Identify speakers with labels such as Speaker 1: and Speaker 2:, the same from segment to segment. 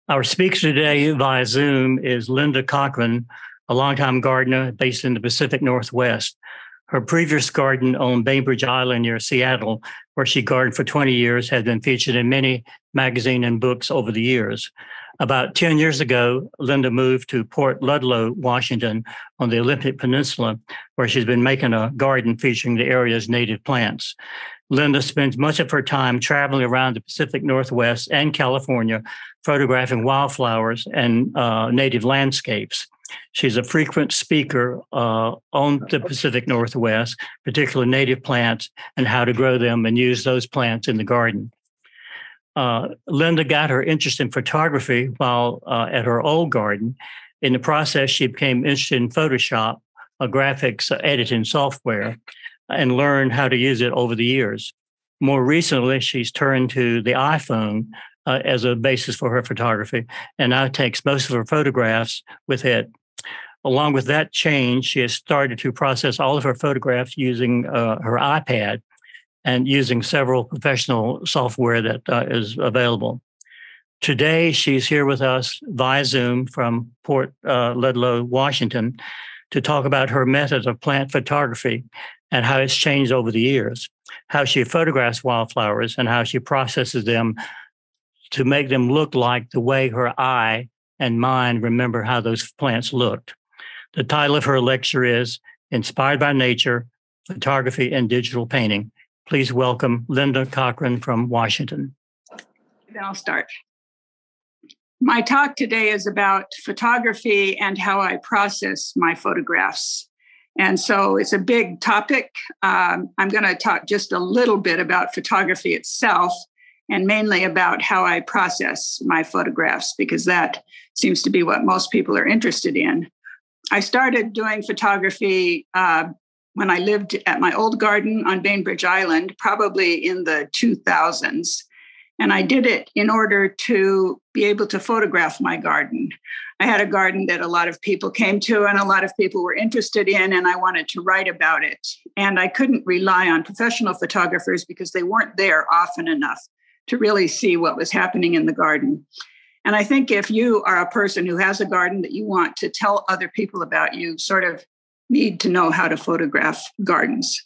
Speaker 1: Our speaker today via Zoom is Linda Cochran, a longtime gardener based in the Pacific Northwest. Her previous garden on Bainbridge Island near Seattle, where she gardened for 20 years, has been featured in many magazines and books over the years. About 10 years ago, Linda moved to Port Ludlow, Washington, on the Olympic Peninsula, where she's been making a garden featuring the area's native plants. Linda spends much of her time traveling around the Pacific Northwest and California, photographing wildflowers and native landscapes. She's a frequent speaker on the Pacific Northwest, particularly native plants and how to grow them and use those plants in the garden. Linda got her interest in photography while at her old garden. In the process, she became interested in Photoshop, a graphics editing software, and learned how to use it over the years. More recently, she's turned to the iPhone as a basis for her photography, and now takes most of her photographs with it. Along with that change, she has started to process all of her photographs using her iPad and using several professional software that is available. Today, she's here with us via Zoom from Port Ludlow, Washington, to talk about her method of plant photography and how it's changed over the years, how she photographs wildflowers and how she processes them to make them look like the way her eye and mind remember how those plants looked. The title of her lecture is Inspired by Nature, Photography and Digital Painting. Please welcome Linda Cochran from Washington.
Speaker 2: Then I'll start. My talk today is about photography and how I process my photographs. And so it's a big topic. I'm going to talk just a little bit about photography itself and mainly about how I process my photographs, because that seems to be what most people are interested in. I started doing photography when I lived at my old garden on Bainbridge Island, probably in the 2000s. And I did it in order to be able to photograph my garden. I had a garden that a lot of people came to and a lot of people were interested in, and I wanted to write about it. And I couldn't rely on professional photographers because they weren't there often enough to really see what was happening in the garden. And I think if you are a person who has a garden that you want to tell other people about, you sort of need to know how to photograph gardens.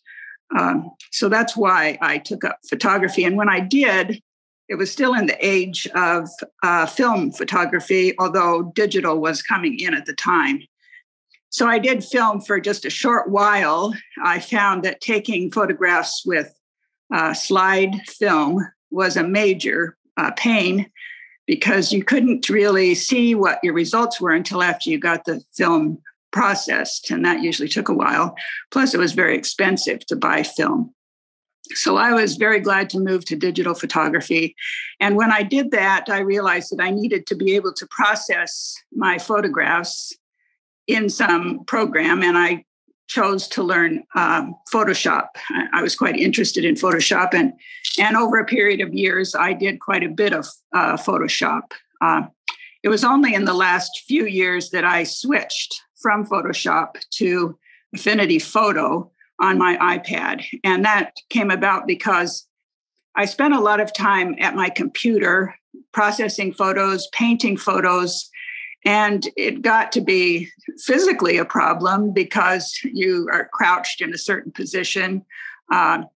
Speaker 2: So that's why I took up photography. And when I did, it was still in the age of film photography, although digital was coming in at the time. So I did film for just a short while. I found that taking photographs with slide film was a major pain because you couldn't really see what your results were until after you got the film processed, and that usually took a while. Plus, it was very expensive to buy film. So I was very glad to move to digital photography. And when I did that, I realized that I needed to be able to process my photographs in some program, and I chose to learn Photoshop. I was quite interested in Photoshop, and over a period of years, I did quite a bit of Photoshop. It was only in the last few years that I switched from Photoshop to Affinity Photo on my iPad. And that came about because I spent a lot of time at my computer processing photos, painting photos, and it got to be physically a problem because you are crouched in a certain position. And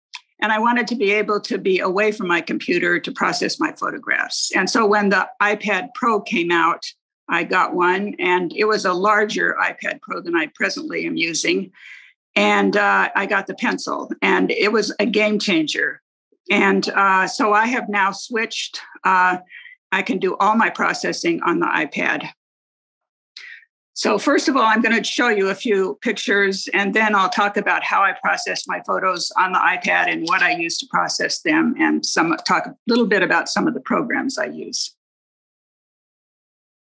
Speaker 2: I wanted to be able to be away from my computer to process my photographs. And so when the iPad Pro came out, I got one, and it was a larger iPad Pro than I presently am using. And I got the pencil, and it was a game changer. And so I have now switched. I can do all my processing on the iPad. So first of all, I'm going to show you a few pictures, and then I'll talk about how I process my photos on the iPad and what I use to process them, and talk a little bit about some of the programs I use.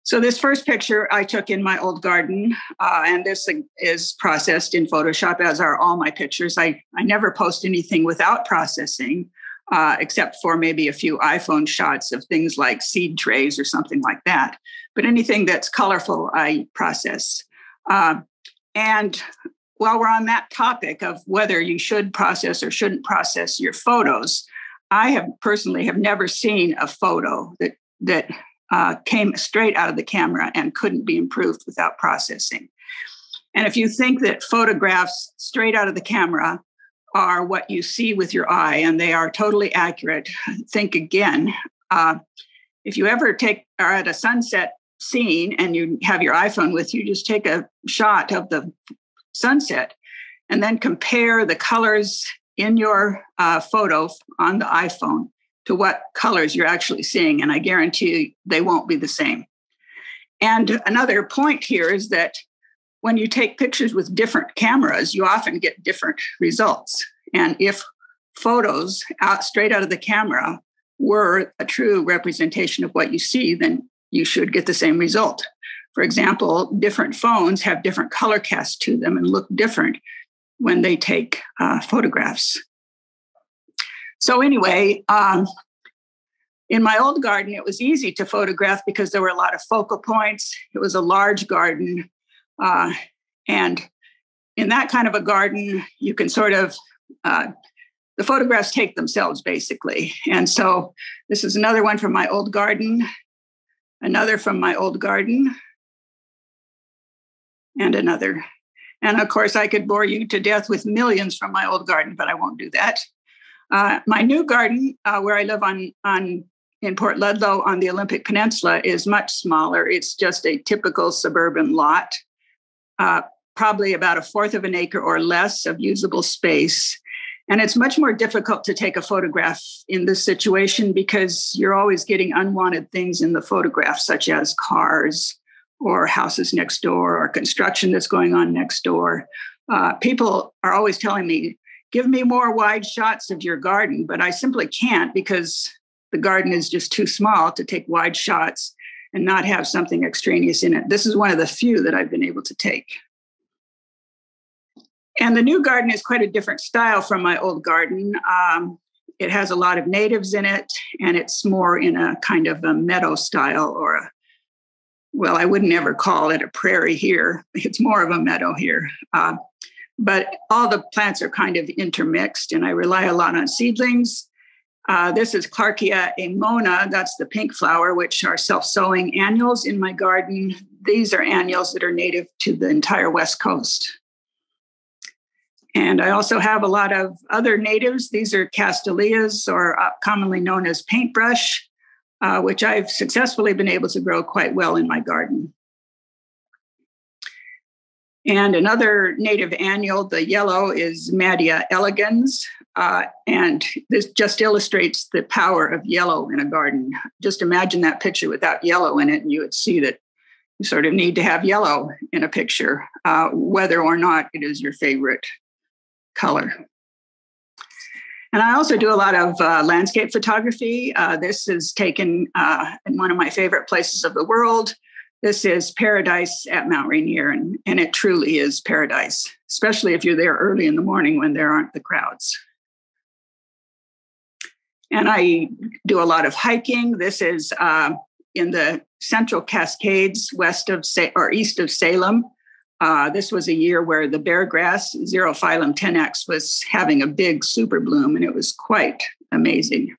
Speaker 2: So this first picture I took in my old garden, and this is processed in Photoshop, as are all my pictures. I never post anything without processing, except for maybe a few iPhone shots of things like seed trays or something like that. But anything that's colorful, I process. And while we're on that topic of whether you should process or shouldn't process your photos, I have personally never seen a photo that came straight out of the camera and couldn't be improved without processing. And if you think that photographs straight out of the camera are what you see with your eye and they are totally accurate, think again. If you ever are at a sunset scene and you have your iPhone with you, just take a shot of the sunset and then compare the colors in your photo on the iPhone to what colors you're actually seeing. And I guarantee you they won't be the same. And another point here is that when you take pictures with different cameras, you often get different results. And if photos straight out of the camera were a true representation of what you see, then you should get the same result. For example, different phones have different color casts to them and look different when they take photographs. So anyway, in my old garden, it was easy to photograph because there were a lot of focal points. It was a large garden. And in that kind of a garden, you can sort of, the photographs take themselves, basically. And so this is another one from my old garden, another from my old garden, and another. And of course, I could bore you to death with millions from my old garden, but I won't do that. My new garden, where I live in Port Ludlow on the Olympic Peninsula, is much smaller. It's just a typical suburban lot, probably about 1/4 of an acre or less of usable space. And it's much more difficult to take a photograph in this situation because you're always getting unwanted things in the photograph, such as cars or houses next door or construction that's going on next door. People are always telling me, give me more wide shots of your garden, but I simply can't because the garden is just too small to take wide shots and not have something extraneous in it. This is one of the few that I've been able to take. And the new garden is quite a different style from my old garden. It has a lot of natives in it, and it's more in a kind of a meadow style well, I wouldn't ever call it a prairie here. It's more of a meadow here. But all the plants are kind of intermixed, and I rely a lot on seedlings. This is Clarkia amona. That's the pink flower, which are self-sowing annuals in my garden. These are annuals that are native to the entire West Coast. And I also have a lot of other natives. These are Castilleias, or commonly known as paintbrush, which I've successfully been able to grow quite well in my garden. And another native annual, the yellow, is Madia elegans. And this just illustrates the power of yellow in a garden. Just imagine that picture without yellow in it, and you would see that you sort of need to have yellow in a picture, whether or not it is your favorite color. And I also do a lot of landscape photography. This is taken in one of my favorite places of the world. This is paradise at Mount Rainier, and it truly is paradise, especially if you're there early in the morning when there aren't the crowds. And I do a lot of hiking. This is in the Central Cascades, east of Salem. This was a year where the beargrass, Xerophyllum 10X, was having a big super bloom, and it was quite amazing.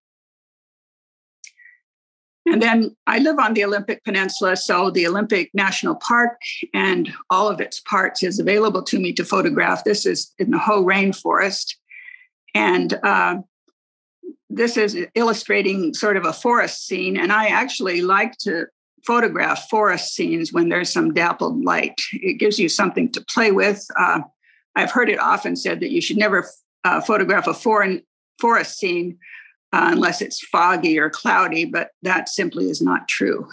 Speaker 2: And then I live on the Olympic Peninsula, so the Olympic National Park and all of its parts is available to me to photograph. This is in the Hoh Rainforest. And this is illustrating sort of a forest scene. And I actually like to photograph forest scenes when there's some dappled light. It gives you something to play with. I've heard it often said that you should never photograph a forest scene unless it's foggy or cloudy, but that simply is not true.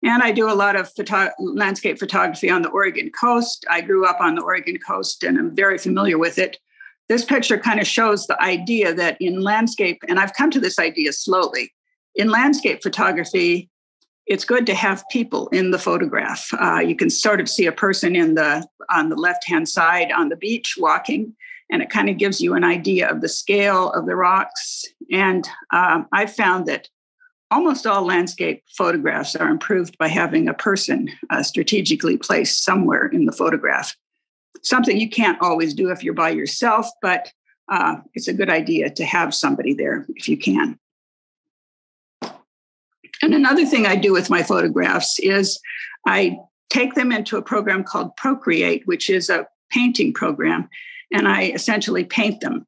Speaker 2: And I do a lot of landscape photography on the Oregon coast. I grew up on the Oregon coast and I'm very familiar with it. This picture kind of shows the idea that in landscape, and I've come to this idea slowly, in landscape photography, it's good to have people in the photograph. You can sort of see a person on the left-hand side on the beach walking, and it kind of gives you an idea of the scale of the rocks. And I've found that almost all landscape photographs are improved by having a person strategically placed somewhere in the photograph. Something you can't always do if you're by yourself, but it's a good idea to have somebody there if you can. And another thing I do with my photographs is I take them into a program called Procreate, which is a painting program, and I essentially paint them.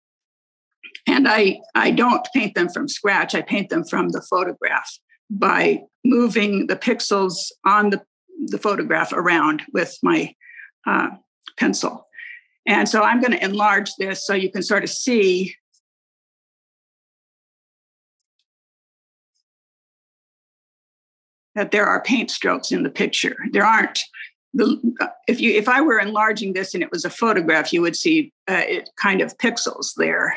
Speaker 2: And I don't paint them from scratch. I paint them from the photograph by moving the pixels on the photograph around with my pencil. And so I'm going to enlarge this so you can sort of see that there are paint strokes in the picture. There aren't. If I were enlarging this and it was a photograph, you would see it kind of pixels there,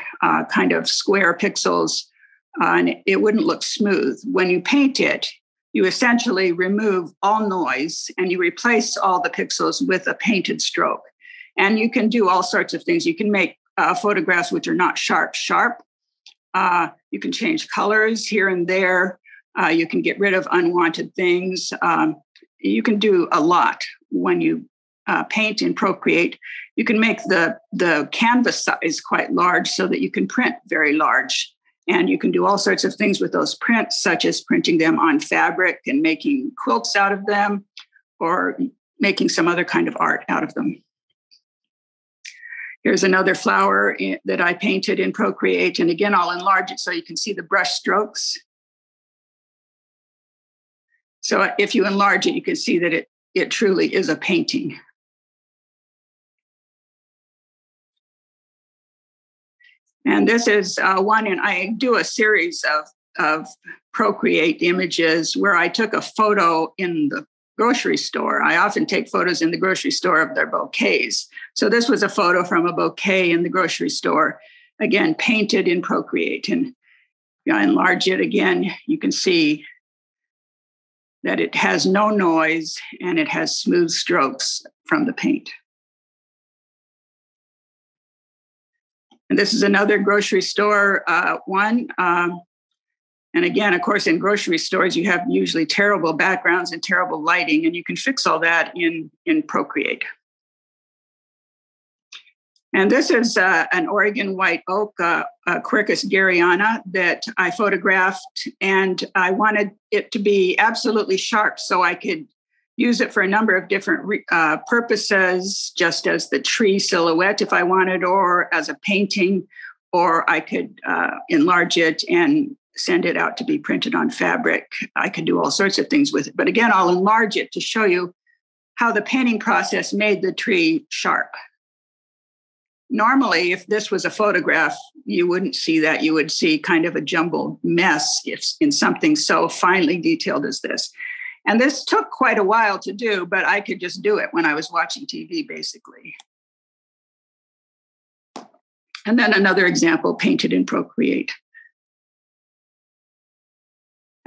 Speaker 2: kind of square pixels, and it wouldn't look smooth. When you paint it, you essentially remove all noise and you replace all the pixels with a painted stroke. And you can do all sorts of things. You can make photographs which are not sharp. You can change colors here and there. You can get rid of unwanted things. You can do a lot when you paint in Procreate. You can make the canvas size quite large so that you can print very large. And you can do all sorts of things with those prints, such as printing them on fabric and making quilts out of them, or making some other kind of art out of them. Here's another flower that I painted in Procreate. And again, I'll enlarge it so you can see the brush strokes. So if you enlarge it, you can see that it truly is a painting. And this is one, and I do a series of Procreate images where I took a photo in the grocery store. I often take photos in the grocery store of their bouquets. So this was a photo from a bouquet in the grocery store, again, painted in Procreate. And if I enlarge it again, you can see that it has no noise and it has smooth strokes from the paint. And this is another grocery store one. And again, of course, in grocery stores, you have usually terrible backgrounds and terrible lighting, and you can fix all that in Procreate. And this is an Oregon white oak, Quercus garryana, that I photographed, and I wanted it to be absolutely sharp so I could use it for a number of different purposes, just as the tree silhouette if I wanted, or as a painting, or I could enlarge it and send it out to be printed on fabric. I could do all sorts of things with it. But again, I'll enlarge it to show you how the painting process made the tree sharp. Normally, if this was a photograph, you wouldn't see that. You would see kind of a jumbled mess if in something so finely detailed as this. And this took quite a while to do, but I could just do it when I was watching TV, basically. And then another example, painted in Procreate.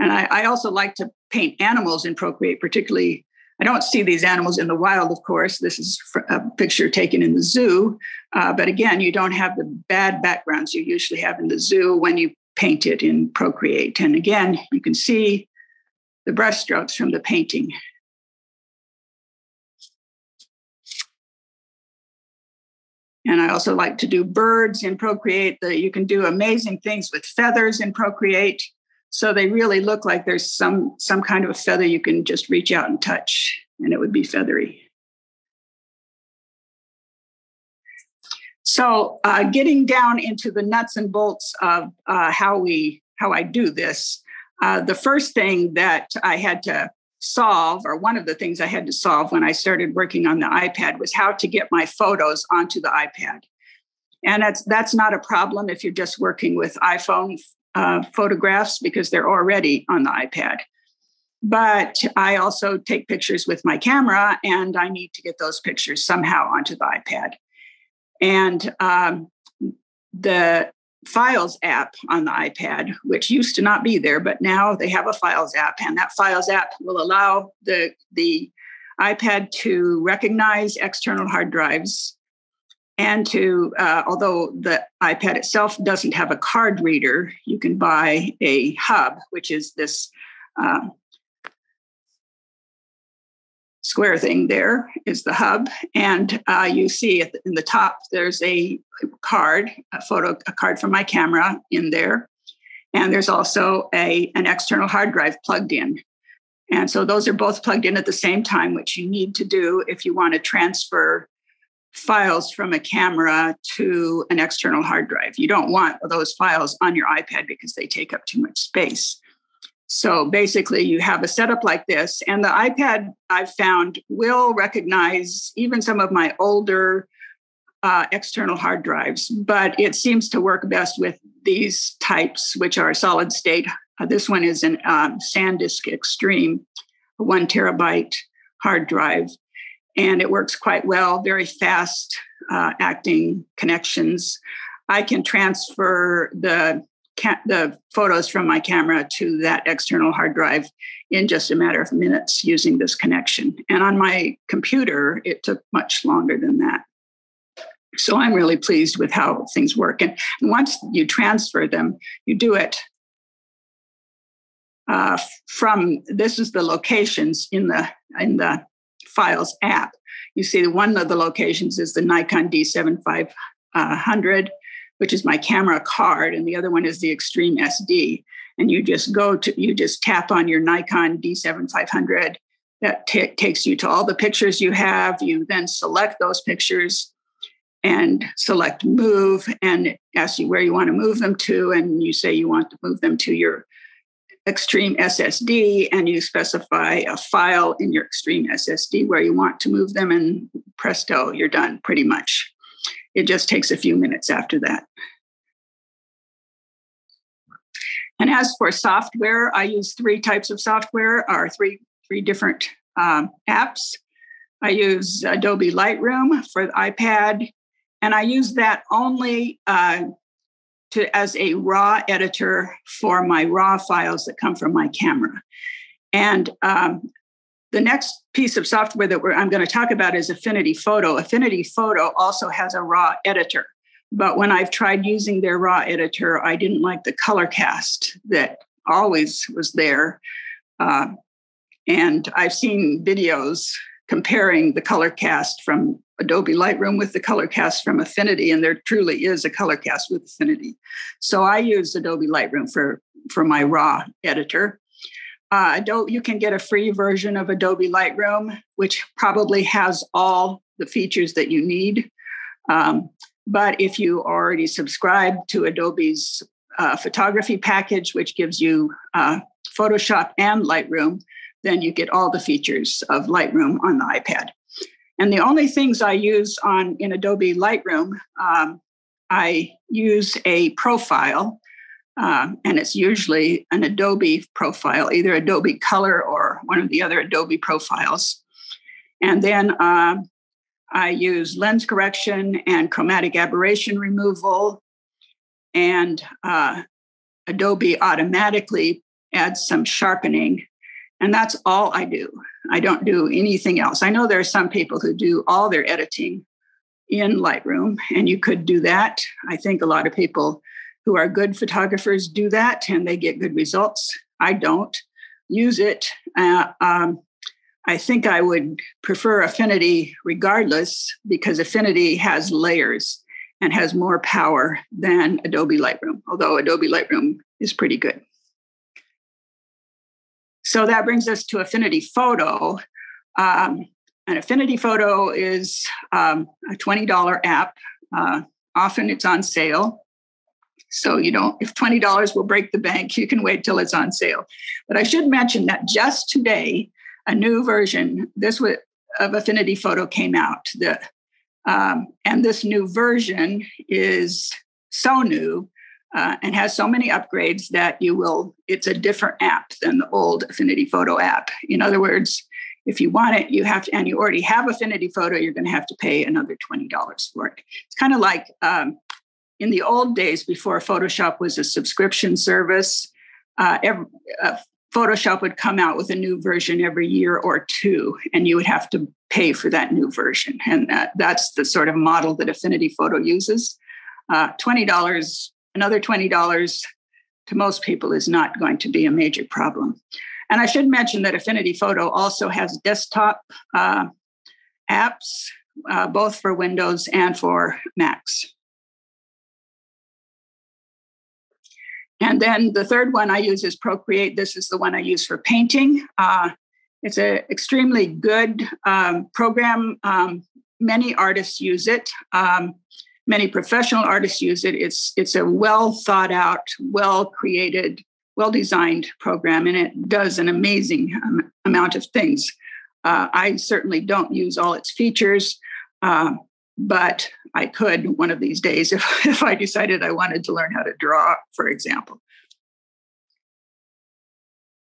Speaker 2: And I also like to paint animals in Procreate, particularly. I don't see these animals in the wild, of course. This is a picture taken in the zoo. But again, you don't have the bad backgrounds you usually have in the zoo when you paint it in Procreate. And again, you can see the brush strokes from the painting. And I also like to do birds in Procreate. You can do amazing things with feathers in Procreate. So they really look like there's some kind of a feather you can just reach out and touch, and it would be feathery. So getting down into the nuts and bolts of how I do this, the first thing that I had to solve, or one of the things I had to solve when I started working on the iPad, was how to get my photos onto the iPad. And that's not a problem if you're just working with iPhone photographs, because they're already on the iPad. But I also take pictures with my camera, and I need to get those pictures somehow onto the iPad. And the Files app on the iPad, which used to not be there, but now they have a Files app, and that Files app will allow the iPad to recognize external hard drives, and to, although the iPad itself doesn't have a card reader, you can buy a hub, which is this square thing. There is the hub. And you see in the top, there's a card, a card from my camera in there. And there's also an external hard drive plugged in. And so those are both plugged in at the same time, which you need to do if you want to transfer files from a camera to an external hard drive. You don't want those files on your iPad because they take up too much space. So basically, you have a setup like this, and the iPad, I've found, will recognize even some of my older external hard drives, but it seems to work best with these types, which are solid state. This one is an SanDisk Extreme, a 1 terabyte hard drive, and it works quite well, very fast acting connections. I can transfer the photos from my camera to that external hard drive in just a matter of minutes using this connection. And on my computer, it took much longer than that. So I'm really pleased with how things work. And once you transfer them, you do it from, this is the locations in the Files app. You see one of the locations is the Nikon D7500, which is my camera card, and the other one is the Extreme SD. And you just tap on your Nikon D7500. That takes you to all the pictures you have. You then select those pictures and select move, and it asks you where you want to move them to, and you say you want to move them to your Extreme SSD, and you specify a file in your Extreme SSD where you want to move them, and presto, you're done pretty much. It just takes a few minutes after that. And as for software, I use 3 types of software, or three different apps. I use Adobe Lightroom for the iPad, and I use that only as a raw editor for my raw files that come from my camera. And the next piece of software that I'm going to talk about is Affinity Photo. Affinity Photo also has a raw editor. But when I've tried using their raw editor, I didn't like the color cast that always was there. And I've seen videos comparing the color cast from Adobe Lightroom with the color cast from Affinity, and there truly is a color cast with Affinity. So I use Adobe Lightroom for my raw editor. You can get a free version of Adobe Lightroom, which probably has all the features that you need. But if you already subscribe to Adobe's photography package, which gives you Photoshop and Lightroom, then you get all the features of Lightroom on the iPad. And the only things I use in Adobe Lightroom, I use a profile, and it's usually an Adobe profile, either Adobe Color or one of the other Adobe profiles. And then I use lens correction and chromatic aberration removal, and Adobe automatically adds some sharpening. And that's all I do. I don't do anything else. I know there are some people who do all their editing in Lightroom, and you could do that. I think a lot of people who are good photographers do that, and they get good results. I don't use it. I think I would prefer Affinity regardless, because Affinity has layers and has more power than Adobe Lightroom, although Adobe Lightroom is pretty good. So that brings us to Affinity Photo. And Affinity Photo is a $20 app. Often it's on sale. So if $20 will break the bank, you can wait till it's on sale. But I should mention that just today, a new version of Affinity Photo came out. And this new version is so new and has so many upgrades that it's a different app than the old Affinity Photo app. In other words, if you want it, you have to, and you already have Affinity Photo, you're going to have to pay another $20 for it. It's kind of like in the old days before Photoshop was a subscription service, Photoshop would come out with a new version every year or two, and you would have to pay for that new version. And that's the sort of model that Affinity Photo uses. $20, another $20 to most people is not going to be a major problem. And I should mention that Affinity Photo also has desktop apps, both for Windows and for Macs. And then the third one I use is Procreate. This is the one I use for painting. It's an extremely good program. Many artists use it. Many professional artists use it. It's a well thought out, well created, well designed program, and it does an amazing amount of things. I certainly don't use all its features, but I could one of these days if I decided I wanted to learn how to draw, for example.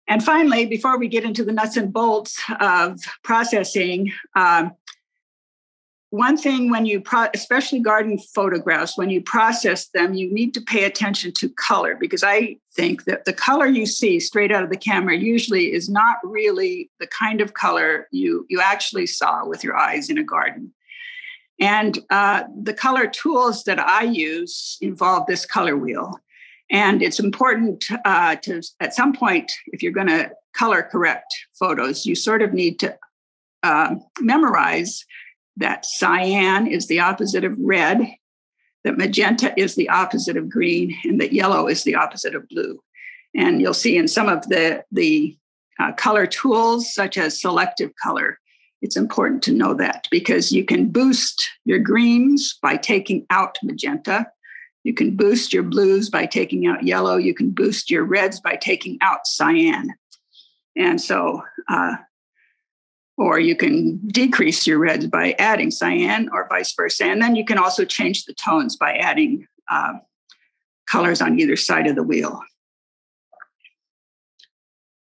Speaker 2: And finally, before we get into the nuts and bolts of processing, one thing when you, especially garden photographs, when you process them, you need to pay attention to color, because I think that the color you see straight out of the camera usually is not really the kind of color you actually saw with your eyes in a garden. And the color tools that I use involve this color wheel. And it's important to, at some point, if you're going to color correct photos, you sort of need to memorize that cyan is the opposite of red, that magenta is the opposite of green, and that yellow is the opposite of blue. And you'll see in some of the color tools, such as selective color, it's important to know that, because you can boost your greens by taking out magenta. You can boost your blues by taking out yellow. You can boost your reds by taking out cyan. And so, or you can decrease your reds by adding cyan, or vice versa. And then you can also change the tones by adding colors on either side of the wheel.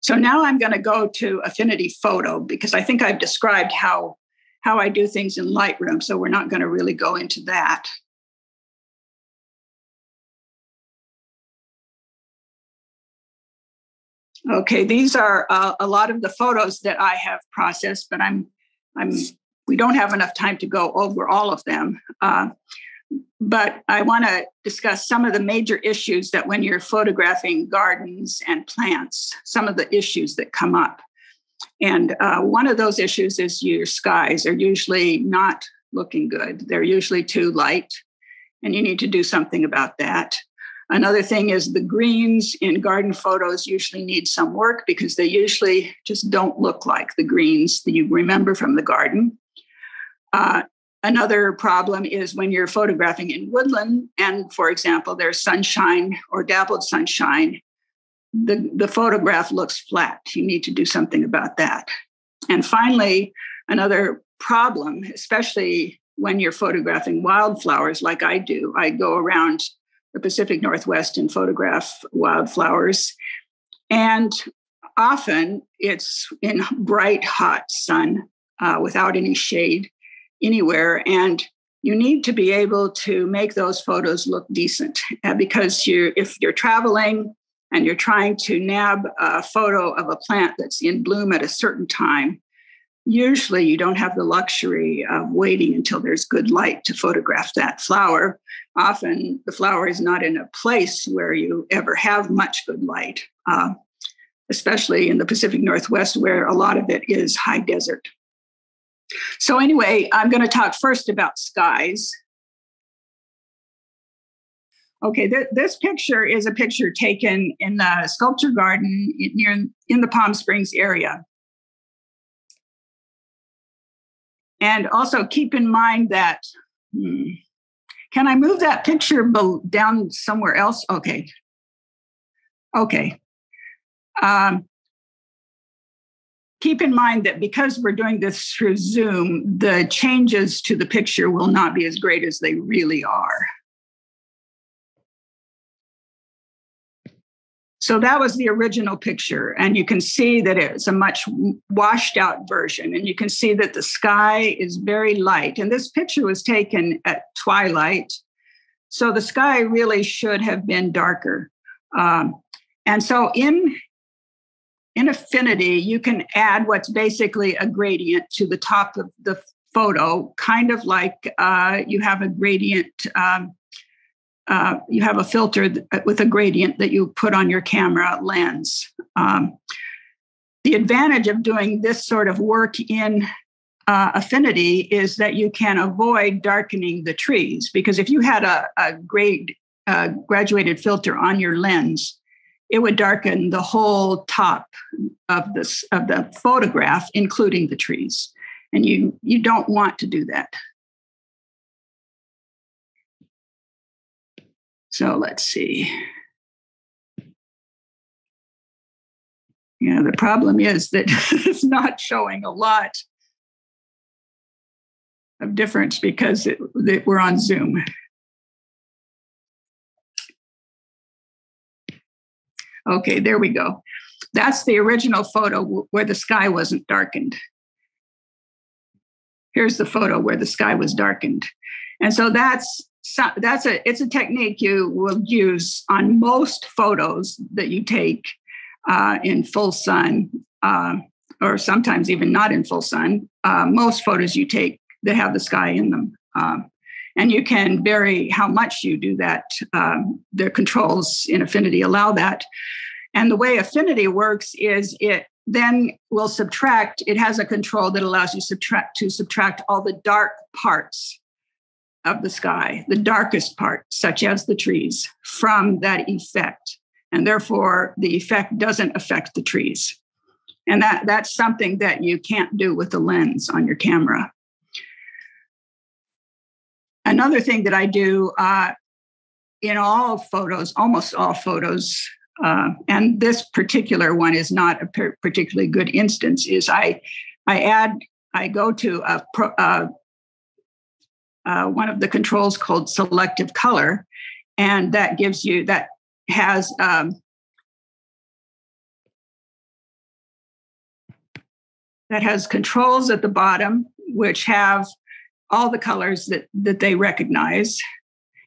Speaker 2: So now I'm going to go to Affinity Photo, because I think I've described how I do things in Lightroom. So we're not going to really go into that. Okay, these are a lot of the photos that I have processed, but we don't have enough time to go over all of them. But I want to discuss some of the major issues that when you're photographing gardens and plants, some of the issues that come up. And one of those issues is your skies are usually not looking good. They're usually too light, and you need to do something about that. Another thing is the greens in garden photos usually need some work, because they usually just don't look like the greens that you remember from the garden. Another problem is when you're photographing in woodland, and for example, there's sunshine or dappled sunshine, the photograph looks flat. You need to do something about that. And finally, another problem, especially when you're photographing wildflowers like I do, I go around the Pacific Northwest and photograph wildflowers. And often it's in bright, hot sun without any shade anywhere. And you need to be able to make those photos look decent, because if you're traveling and you're trying to nab a photo of a plant that's in bloom at a certain time, usually you don't have the luxury of waiting until there's good light to photograph that flower. Often the flower is not in a place where you ever have much good light, especially in the Pacific Northwest, where a lot of it is high desert. So anyway, I'm going to talk first about skies. Okay, this picture is a picture taken in the sculpture garden in the Palm Springs area. And also keep in mind that, can I move that picture down somewhere else? Okay. Keep in mind that because we're doing this through Zoom, the changes to the picture will not be as great as they really are. So that was the original picture, and you can see that it's a much washed out version, and you can see that the sky is very light. And this picture was taken at twilight, so the sky really should have been darker. And so in Affinity, you can add what's basically a gradient to the top of the photo, kind of like you have a gradient. You have a filter with a gradient that you put on your camera lens. The advantage of doing this sort of work in Affinity is that you can avoid darkening the trees, because if you had a graduated filter on your lens, it would darken the whole top of the photograph, including the trees. And you don't want to do that. So let's see. Yeah, the problem is that it's not showing a lot of difference because we're on Zoom. Okay, there we go. That's the original photo where the sky wasn't darkened. Here's the photo where the sky was darkened. And so it's a technique you will use on most photos that you take in full sun, or sometimes even not in full sun. Most photos you take that have the sky in them. And you can vary how much you do that. The controls in Affinity allow that. And the way Affinity works is it then will subtract. It has a control that allows you to subtract all the dark parts of the sky, the darkest part, such as the trees, from that effect. And therefore, the effect doesn't affect the trees. And that's something that you can't do with the lens on your camera. Another thing that I do in all photos, almost all photos, and this particular one is not a particularly good instance, is I go to one of the controls called selective color, and that has controls at the bottom, which have all the colors that they recognize,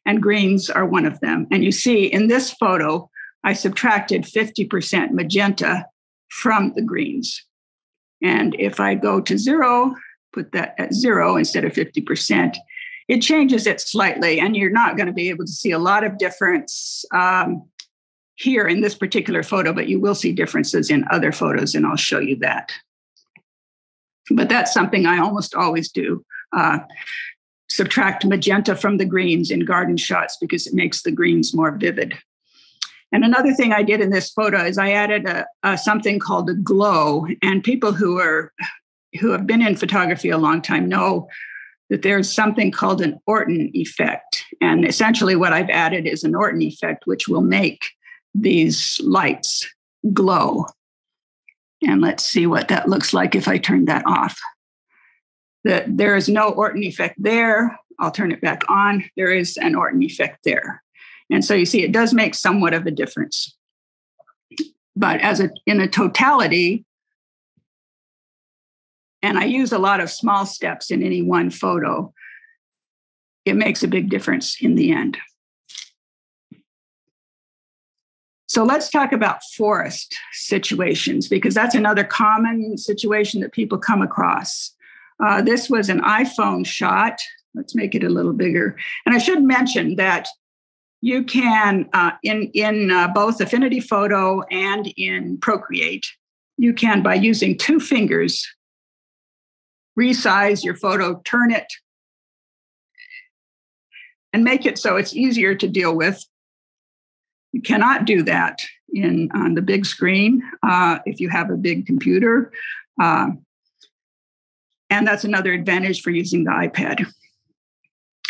Speaker 2: and greens are one of them. And you see in this photo, I subtracted 50% magenta from the greens. And if I go to 0, put that at 0 instead of 50%, it changes it slightly, and you're not going to be able to see a lot of difference here in this particular photo, but you will see differences in other photos, and I'll show you that. But that's something I almost always do. Subtract magenta from the greens in garden shots because it makes the greens more vivid. And another thing I did in this photo is I added something called a glow. And people who have been in photography a long time know that there's something called an Orton effect. And essentially what I've added is an Orton effect, which will make these lights glow. And let's see what that looks like if I turn that off. There is no Orton effect there. I'll turn it back on. There is an Orton effect there. And so you see, it does make somewhat of a difference. But in a totality, and I use a lot of small steps in any one photo, it makes a big difference in the end. So let's talk about forest situations, because that's another common situation that people come across. This was an iPhone shot. Let's make it a little bigger. And I should mention that you can, in both Affinity Photo and in Procreate, you can, by using 2 fingers, resize your photo, turn it, and make it so it's easier to deal with. You cannot do that on the big screen if you have a big computer. And that's another advantage for using the iPad.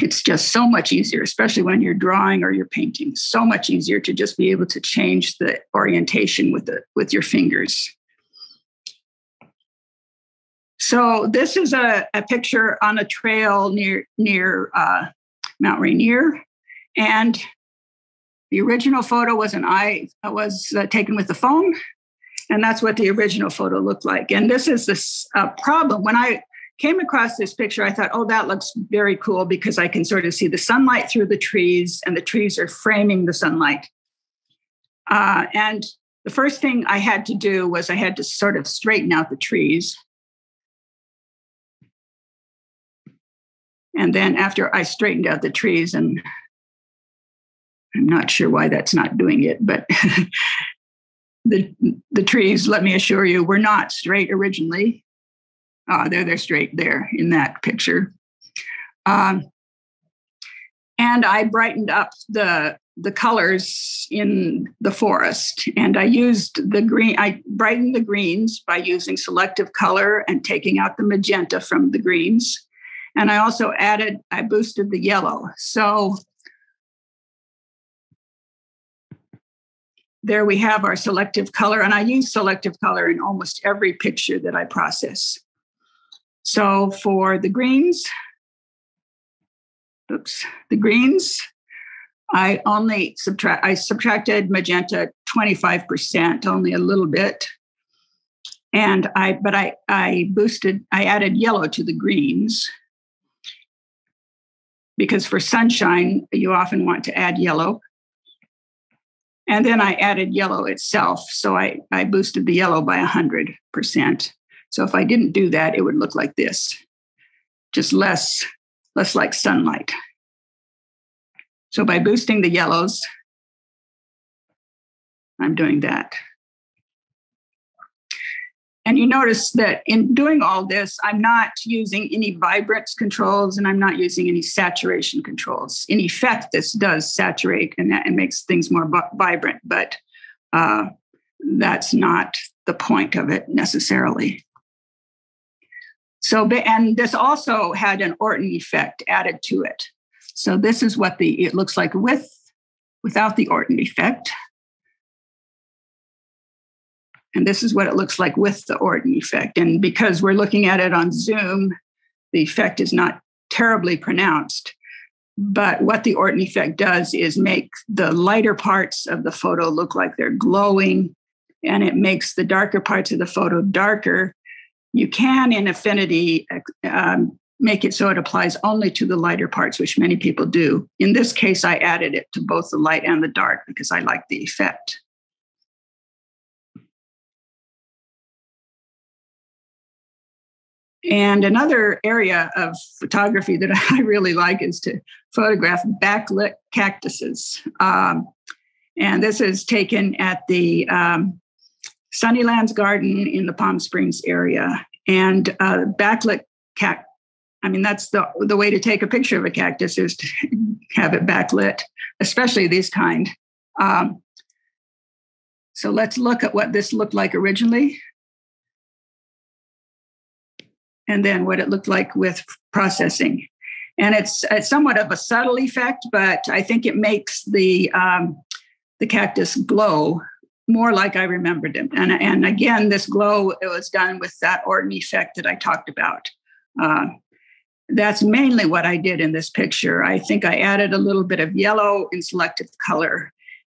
Speaker 2: It's just so much easier, especially when you're drawing or you're painting. So much easier to just be able to change the orientation with your fingers. So this is a picture on a trail near Mount Rainier, and the original photo was taken with the phone, and that's what the original photo looked like. And this is this problem. When I came across this picture, I thought, oh, that looks very cool because I can sort of see the sunlight through the trees, and the trees are framing the sunlight. And the first thing I had to do was I had to sort of straighten out the trees. And then after I straightened out the trees, and I'm not sure why that's not doing it, but the trees, let me assure you, were not straight originally. They're straight there in that picture. And I brightened up the the colors in the forest. And I used the green, I brightened the greens by using selective color and taking out the magenta from the greens. And I also I boosted the yellow. So there we have our selective color. And I use selective color in almost every picture that I process. So for the greens, I subtracted magenta 25%, only a little bit. And I added yellow to the greens, because for sunshine, you often want to add yellow. And then I added yellow itself. So I boosted the yellow by 100%. So if I didn't do that, it would look like this, just less like sunlight. So by boosting the yellows, I'm doing that. And you notice that in doing all this, I'm not using any vibrance controls, and I'm not using any saturation controls. In effect, this does saturate and makes things more vibrant, but that's not the point of it necessarily. So, and this also had an Orton effect added to it. So this is what it looks like without the Orton effect. And this is what it looks like with the Orton effect. And because we're looking at it on Zoom, the effect is not terribly pronounced. But what the Orton effect does is make the lighter parts of the photo look like they're glowing, and it makes the darker parts of the photo darker. You can, in Affinity, make it so it applies only to the lighter parts, which many people do. In this case, I added it to both the light and the dark because I like the effect. And another area of photography that I really like is to photograph backlit cactuses. And this is taken at the Sunnylands Garden in the Palm Springs area. And backlit that's the way to take a picture of a cactus, is to have it backlit, especially this kind. So let's look at what this looked like originally, and then what it looked like with processing. And it's somewhat of a subtle effect, but I think it makes the cactus glow more like I remembered it. And again, this glow, it was done with that Orton effect that I talked about. That's mainly what I did in this picture. I think I added a little bit of yellow in selective color,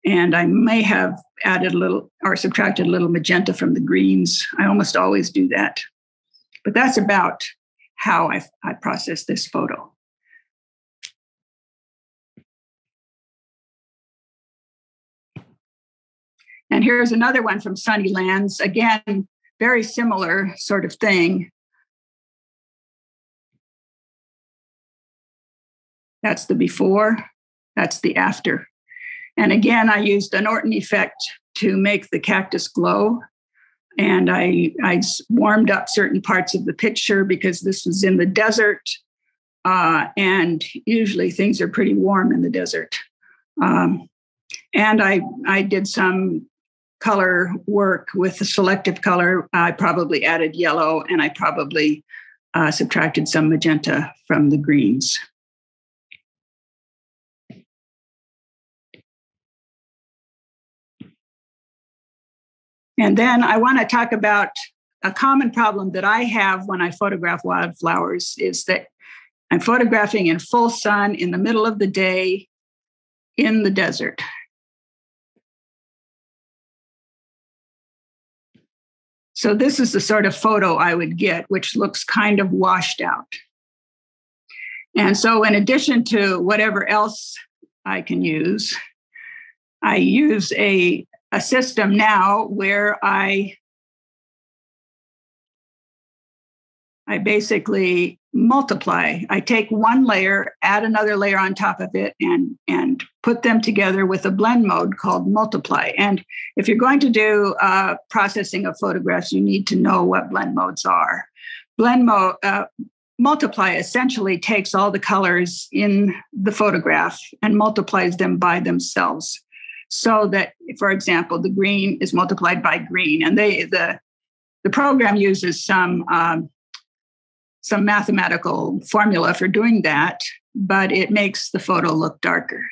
Speaker 2: and I may have added a little or subtracted a little magenta from the greens. I almost always do that. But that's about how I process this photo. And here's another one from Sunnylands. Again, very similar sort of thing. That's the before, that's the after. And again, I used an Orton effect to make the cactus glow. And I warmed up certain parts of the picture because this was in the desert. And usually things are pretty warm in the desert. And I did some color work with the selective color. I probably added yellow, and I probably subtracted some magenta from the greens. And then I want to talk about a common problem that I have when I photograph wildflowers is that I'm photographing in full sun in the middle of the day in the desert. So this is the sort of photo I would get, which looks kind of washed out. And so in addition to whatever else I can use, I use a system now where I basically multiply. I take one layer, add another layer on top of it, and put them together with a blend mode called multiply. And if you're going to do processing of photographs, you need to know what blend modes are. Blend mode, multiply essentially takes all the colors in the photograph and multiplies them by themselves. So that, for example, the green is multiplied by green, and the program uses some mathematical formula for doing that, but it makes the photo look darker,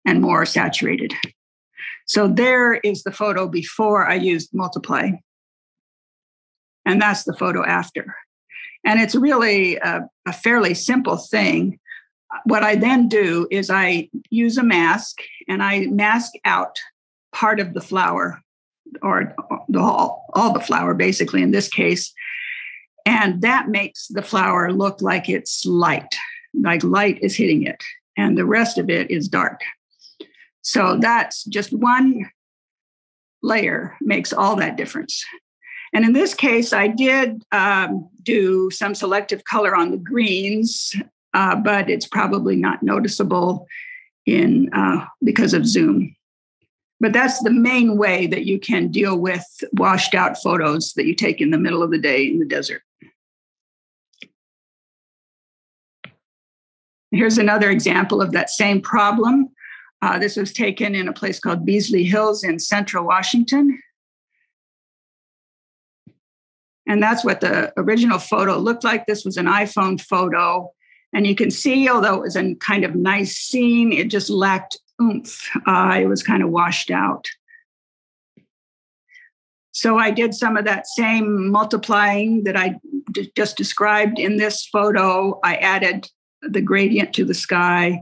Speaker 2: and more saturated. So there is the photo before I used multiply, and that's the photo after. And it's really a fairly simple thing. What I then do is I use a mask and I mask out part of the flower, or all the flower, basically, in this case. And that makes the flower look like it's light, like light is hitting it. And the rest of it is dark. So that's just one layer makes all that difference. And in this case, I did do some selective color on the greens, but it's probably not noticeable because of zoom. But that's the main way that you can deal with washed out photos that you take in the middle of the day in the desert. Here's another example of that same problem. This was taken in a place called Beasley Hills in central Washington. And that's what the original photo looked like. This was an iPhone photo. And you can see, although it was a kind of nice scene, it just lacked oomph. It was kind of washed out. So I did some of that same multiplying that I just described in this photo. I added the gradient to the sky.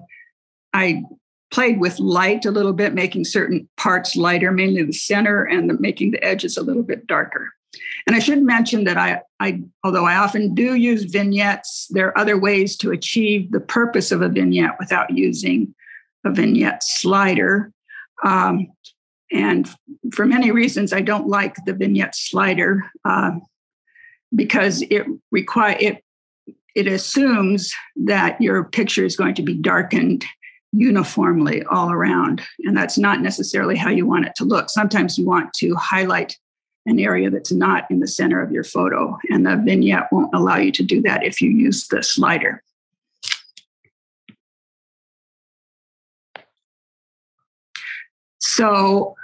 Speaker 2: I played with light a little bit, making certain parts lighter, mainly the center, and making the edges a little bit darker. And I should mention that although I often do use vignettes, there are other ways to achieve the purpose of a vignette without using a vignette slider. And for many reasons, I don't like the vignette slider because it assumes that your picture is going to be darkened uniformly all around. And that's not necessarily how you want it to look. Sometimes you want to highlight an area that's not in the center of your photo, and the vignette won't allow you to do that if you use the slider. So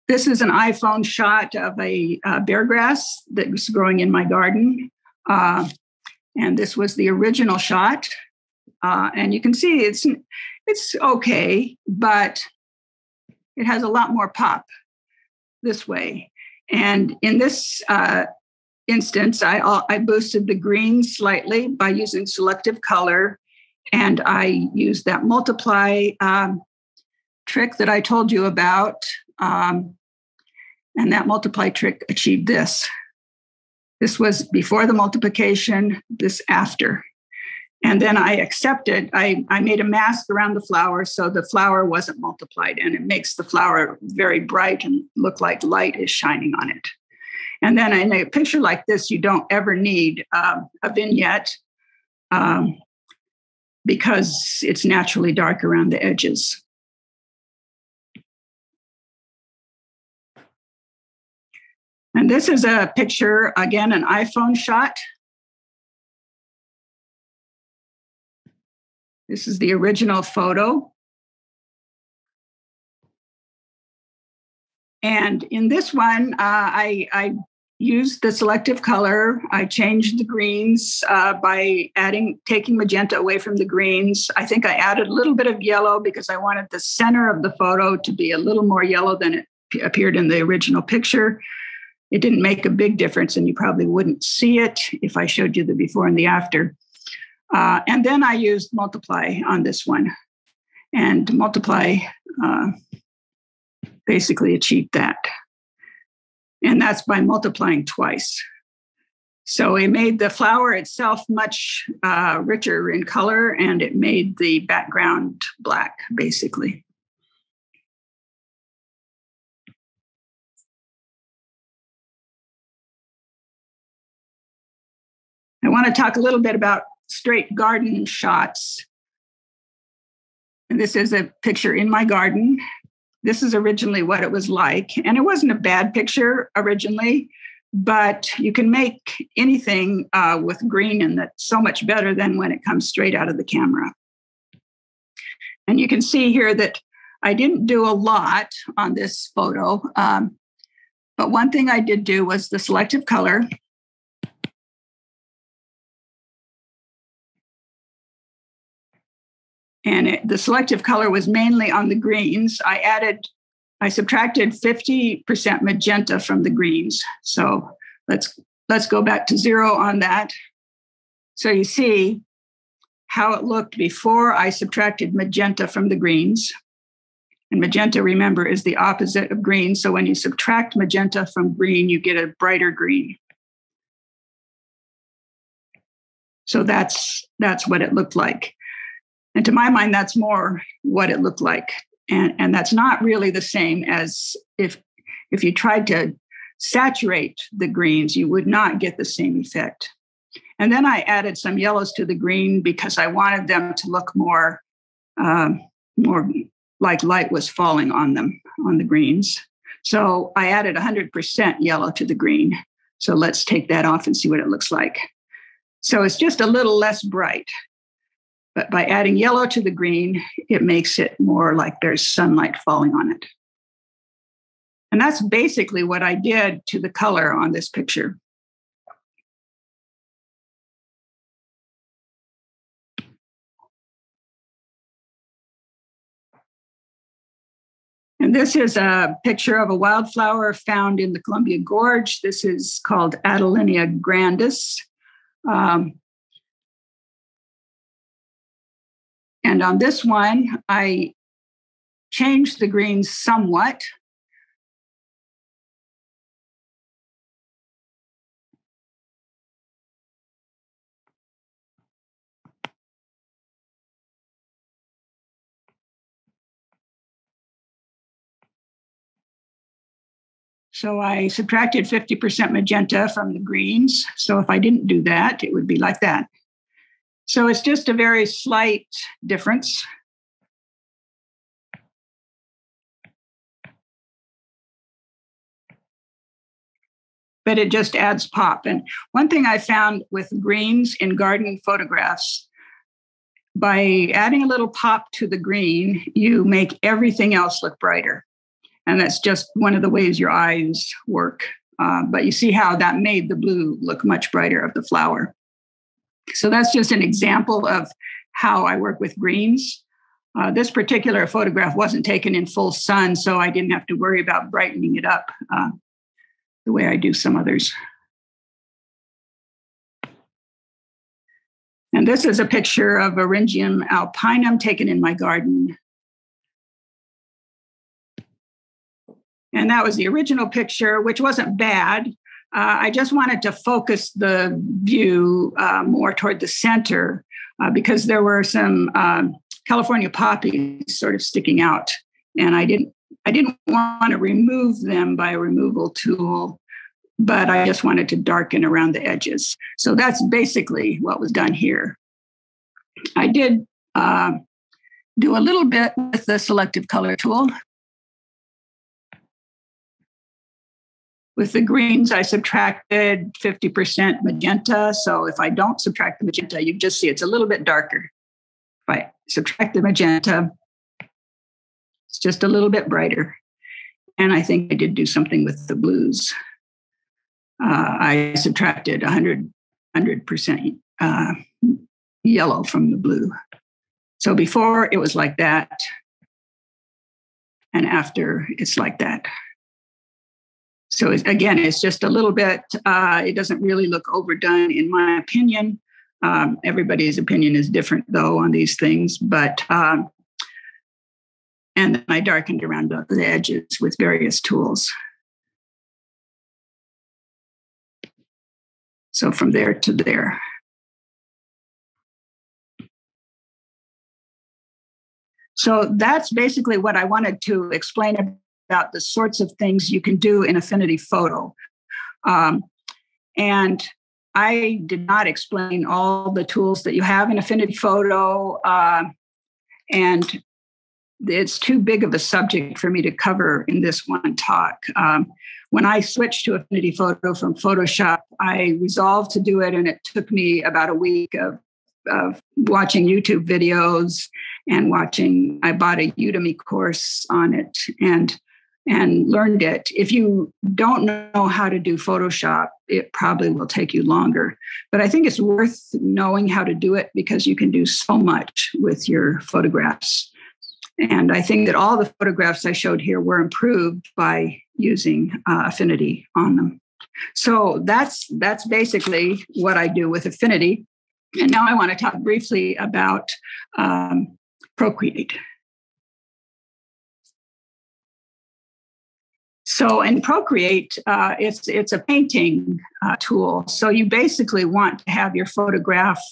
Speaker 2: this is an iPhone shot of a bear grass that was growing in my garden. And this was the original shot. And you can see it's okay, but it has a lot more pop this way. And in this instance, I boosted the green slightly by using selective color. And I used that multiply trick that I told you about. And that multiply trick achieved this. This was before the multiplication, this after. And then I made a mask around the flower so the flower wasn't multiplied, and it makes the flower very bright and look like light is shining on it. And then in a picture like this, you don't ever need a vignette because it's naturally dark around the edges. And this is a picture, again, an iPhone shot. This is the original photo. And in this one, I used the selective color. I changed the greens by taking magenta away from the greens. I think I added a little bit of yellow because I wanted the center of the photo to be a little more yellow than it appeared in the original picture. It didn't make a big difference, and you probably wouldn't see it if I showed you the before and the after. And then I used multiply on this one. And multiply basically achieved that. And that's by multiplying twice. So it made the flower itself much richer in color, and it made the background black, basically. I want to talk a little bit about straight garden shots. And this is a picture in my garden. This is originally what it was like. And it wasn't a bad picture originally, but you can make anything with green, and that's so much better than when it comes straight out of the camera. And you can see here that I didn't do a lot on this photo, but one thing I did do was the selective color. And the selective color was mainly on the greens. I subtracted 50% magenta from the greens. So let's go back to 0 on that. So you see how it looked before I subtracted magenta from the greens. And magenta, remember, is the opposite of green. So when you subtract magenta from green, you get a brighter green. So that's what it looked like. And to my mind, that's more what it looked like. And that's not really the same as if you tried to saturate the greens, you would not get the same effect. And then I added some yellows to the green because I wanted them to look more like light was falling on them, on the greens. So I added 100% yellow to the green. So let's take that off and see what it looks like. So it's just a little less bright. But by adding yellow to the green, it makes it more like there's sunlight falling on it. And that's basically what I did to the color on this picture. And this is a picture of a wildflower found in the Columbia Gorge. This is called Adelinea grandis. And on this one, I changed the greens somewhat. So I subtracted 50% magenta from the greens. So if I didn't do that, it would be like that. So it's just a very slight difference. But it just adds pop. And one thing I found with greens in garden photographs, by adding a little pop to the green, you make everything else look brighter. And that's just one of the ways your eyes work. But you see how that made the blue look much brighter of the flower. So that's just an example of how I work with greens. This particular photograph wasn't taken in full sun, so I didn't have to worry about brightening it up the way I do some others. And this is a picture of Eryngium alpinum taken in my garden. And that was the original picture, which wasn't bad. I just wanted to focus the view more toward the center because there were some California poppies sort of sticking out, and I didn't want to remove them by a removal tool, but I just wanted to darken around the edges. So that's basically what was done here. I did do a little bit with the selective color tool. With the greens, I subtracted 50% magenta. So if I don't subtract the magenta, you just see it's a little bit darker. If I subtract the magenta, it's just a little bit brighter. And I think I did do something with the blues. I subtracted 100% yellow from the blue. So before it was like that, and after it's like that. So again, it's just a little bit, it doesn't really look overdone in my opinion. Everybody's opinion is different though on these things, but, and then I darkened around the edges with various tools. So from there to there. So that's basically what I wanted to explain about the sorts of things you can do in Affinity Photo. And I did not explain all the tools that you have in Affinity Photo. And it's too big of a subject for me to cover in this one talk. when I switched to Affinity Photo from Photoshop, I resolved to do it, and it took me about a week of watching YouTube videos and I bought a Udemy course on it and learned it. If you don't know how to do Photoshop, it probably will take you longer. But I think it's worth knowing how to do it because you can do so much with your photographs. And I think that all the photographs I showed here were improved by using Affinity on them. So that's basically what I do with Affinity. And now I want to talk briefly about Procreate. So in Procreate, it's a painting tool. So you basically want to have your photograph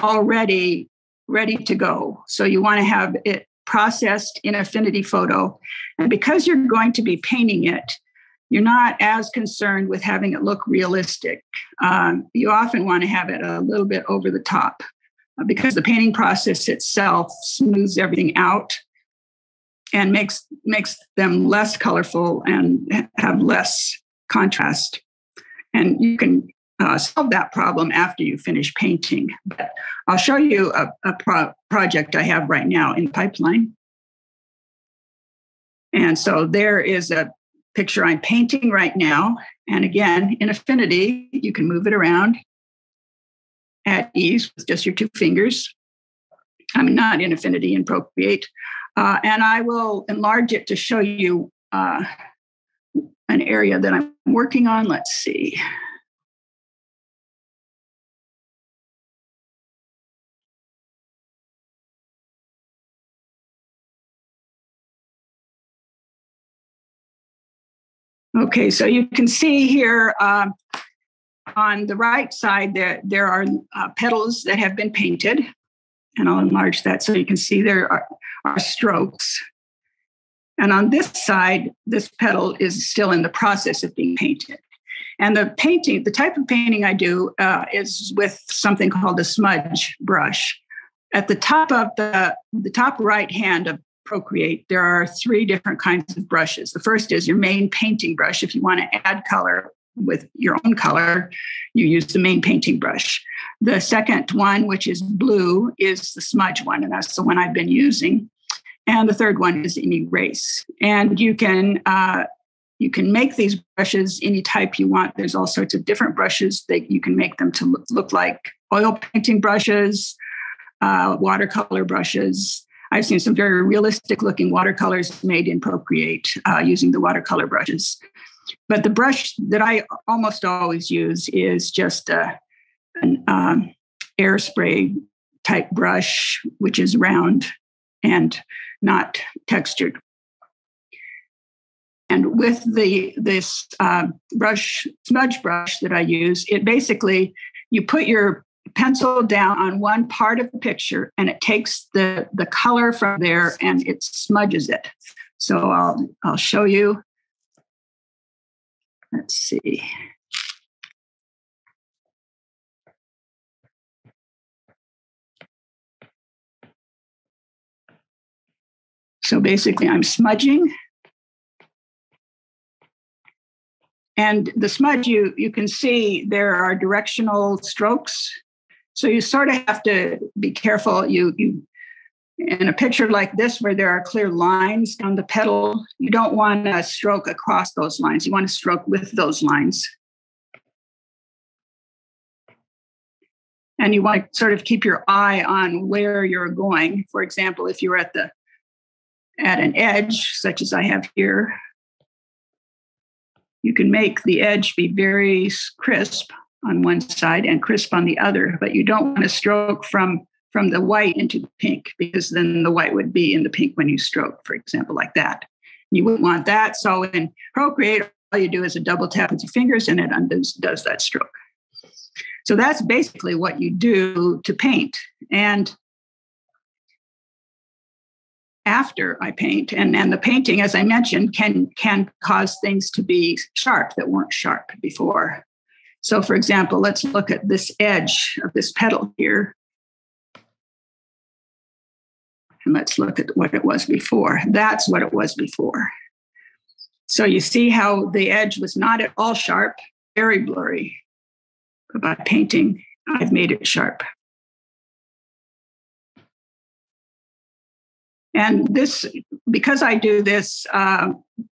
Speaker 2: already ready to go. So you want to have it processed in Affinity Photo. And because you're going to be painting it, you're not as concerned with having it look realistic. You often want to have it a little bit over the top because the painting process itself smooths everything out and makes them less colorful and have less contrast. And you can solve that problem after you finish painting. But I'll show you a project I have right now in pipeline. And so there is a picture I'm painting right now. And again, in Affinity, you can move it around at ease with just your two fingers. I'm not in Affinity, in Procreate. And I will enlarge it to show you an area that I'm working on. Let's see. Okay, so you can see here on the right side, there are petals that have been painted. And I'll enlarge that so you can see there are strokes. And on this side, this petal is still in the process of being painted. And the type of painting I do is with something called a smudge brush. At the top of the top right hand of Procreate, there are three different kinds of brushes. The first is your main painting brush. If you want to add color with your own color, you use the main painting brush. The second one, which is blue, is the smudge one, and that's the one I've been using. And the third one is an erase. And you can make these brushes any type you want. There's all sorts of different brushes that you can make them to look like oil painting brushes, watercolor brushes. I've seen some very realistic looking watercolors made in Procreate using the watercolor brushes. But the brush that I almost always use is just an airspray type brush, which is round and not textured. And with this smudge brush that I use, it basically, you put your pencil down on one part of the picture and it takes the color from there and it smudges it. So I'll show you. Let's see. So basically I'm smudging. And the smudge, you can see there are directional strokes. So you sort of have to be careful. You in a picture like this where there are clear lines on the petal, you don't want to stroke across those lines. You want to stroke with those lines. And you want to sort of keep your eye on where you're going. For example, if you're at an edge, such as I have here, you can make the edge be very crisp on one side and crisp on the other, but you don't want to stroke from the white into the pink, because then the white would be in the pink when you stroke, for example, like that. You wouldn't want that. So in Procreate, all you do is a double tap with your fingers and it does that stroke. So that's basically what you do to paint. And after I paint, and the painting, as I mentioned, can cause things to be sharp that weren't sharp before. So for example, let's look at this edge of this petal here. And let's look at what it was before. That's what it was before. So you see how the edge was not at all sharp, very blurry. But by painting, I've made it sharp. And this, because I do this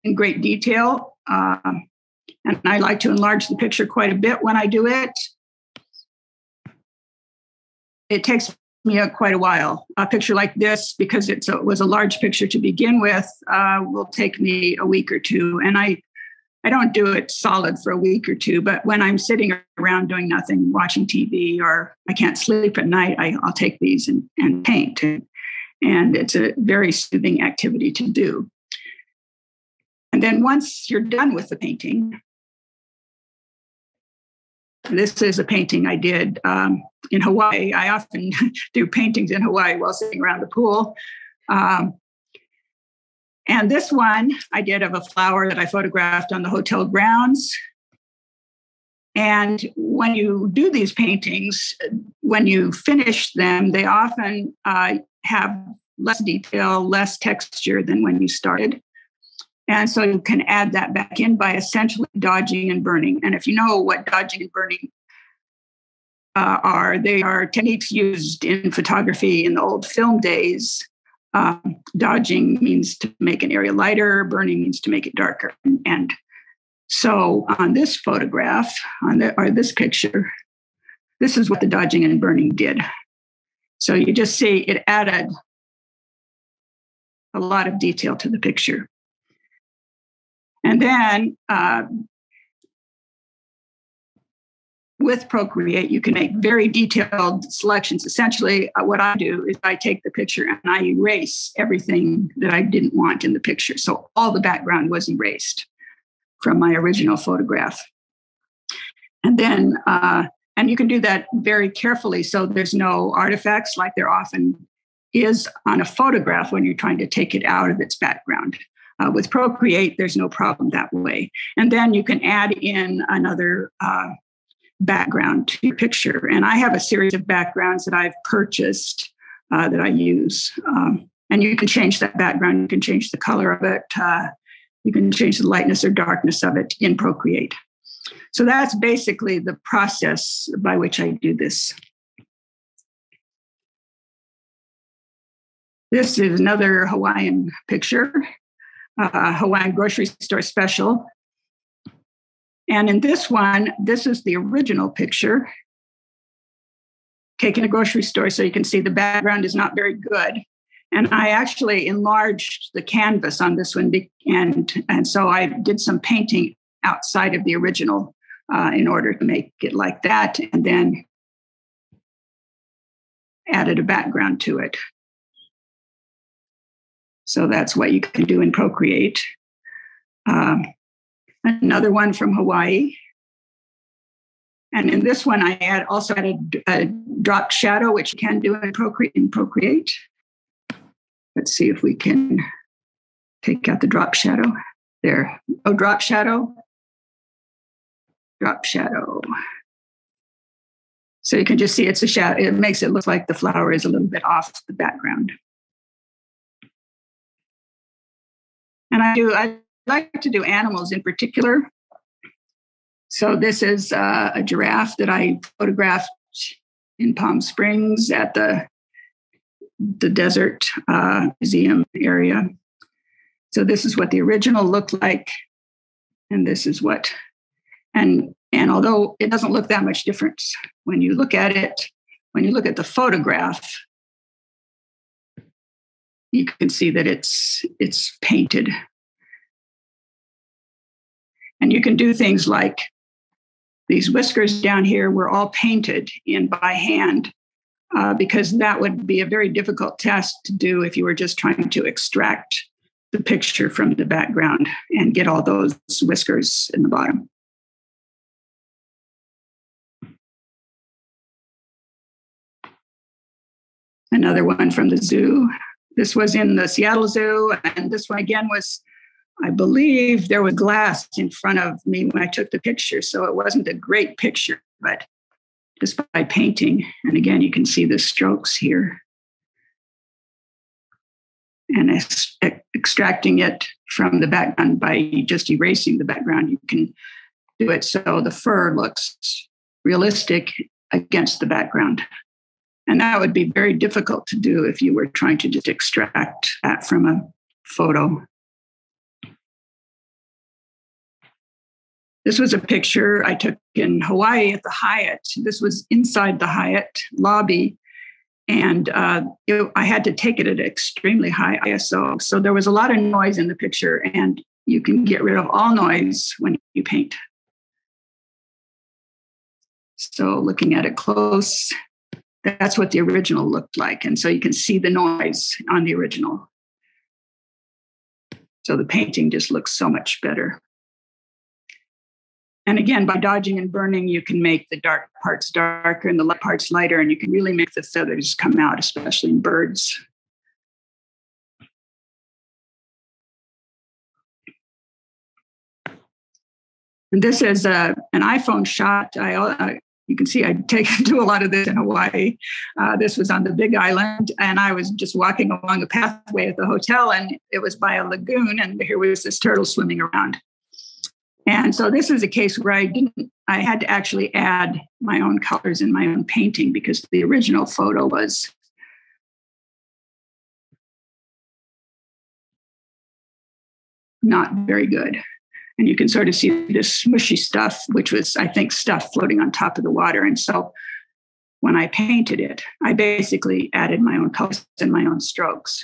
Speaker 2: in great detail, and I like to enlarge the picture quite a bit when I do it, it takes me quite a while. A picture like this, because it was a large picture to begin with, will take me a week or two. And I don't do it solid for a week or two, but when I'm sitting around doing nothing, watching TV, or I can't sleep at night, I'll take these and paint. And it's a very soothing activity to do. And then once you're done with the painting, this is a painting I did in Hawaii. I often do paintings in Hawaii while sitting around the pool. And this one I did of a flower that I photographed on the hotel grounds. And when you do these paintings, when you finish them, they often have less detail, less texture than when you started. And so you can add that back in by essentially dodging and burning. And if you know what dodging and burning are, they are techniques used in photography in the old film days. Dodging means to make an area lighter, burning means to make it darker. And so on this photograph, or this picture, this is what the dodging and burning did. So you just see it added a lot of detail to the picture. And then with Procreate, you can make very detailed selections. Essentially, what I do is I take the picture and I erase everything that I didn't want in the picture. So all the background was erased from my original photograph. And then, and you can do that very carefully so there's no artifacts like there often is on a photograph when you're trying to take it out of its background. With Procreate, there's no problem that way. And then you can add in another background to your picture. And I have a series of backgrounds that I've purchased that I use. And you can change that background. You can change the color of it. You can change the lightness or darkness of it in Procreate. So that's basically the process by which I do this. This is another Hawaiian picture, Hawaiian grocery store special. And in this one, this is the original picture taken in a grocery store. So you can see the background is not very good. And I actually enlarged the canvas on this one. And so I did some painting outside of the original in order to make it like that. And then added a background to it. So that's what you can do in Procreate. Another one from Hawaii. And in this one, I also added a dropped shadow, which you can do in Procreate. Let's see if we can take out the drop shadow. There. Oh, drop shadow. Drop shadow. So you can just see it's a shadow. It makes it look like the flower is a little bit off the background. And I like to do animals in particular. So this is a giraffe that I photographed in Palm Springs at the desert museum area. So this is what the original looked like. And this is what, and although it doesn't look that much different when you look at it, when you look at the photograph, you can see that it's painted. And you can do things like these whiskers down here were all painted in by hand because that would be a very difficult task to do if you were just trying to extract the picture from the background and get all those whiskers in the bottom. Another one from the zoo. This was in the Seattle Zoo, and this one again was, I believe there was glass in front of me when I took the picture, so it wasn't a great picture, but just by painting. And again, you can see the strokes here. and extracting it from the background by just erasing the background. You can do it so the fur looks realistic against the background. And that would be very difficult to do if you were trying to just extract that from a photo. This was a picture I took in Hawaii at the Hyatt. This was inside the Hyatt lobby. And I had to take it at extremely high ISO. So there was a lot of noise in the picture, and you can get rid of all noise when you paint. So looking at it close, that's what the original looked like. And so you can see the noise on the original. So the painting just looks so much better. And again, by dodging and burning, you can make the dark parts darker and the light parts lighter, and you can really make the feathers come out, especially in birds. And this is an iPhone shot. You can see I do a lot of this in Hawaii. This was on the Big Island, and I was just walking along the pathway at the hotel, and it was by a lagoon, and here was this turtle swimming around. And so this is a case where I had to actually add my own colors in my own painting because the original photo was not very good. And you can sort of see this smushy stuff, which was, I think, stuff floating on top of the water. And so when I painted it, I basically added my own colors and my own strokes,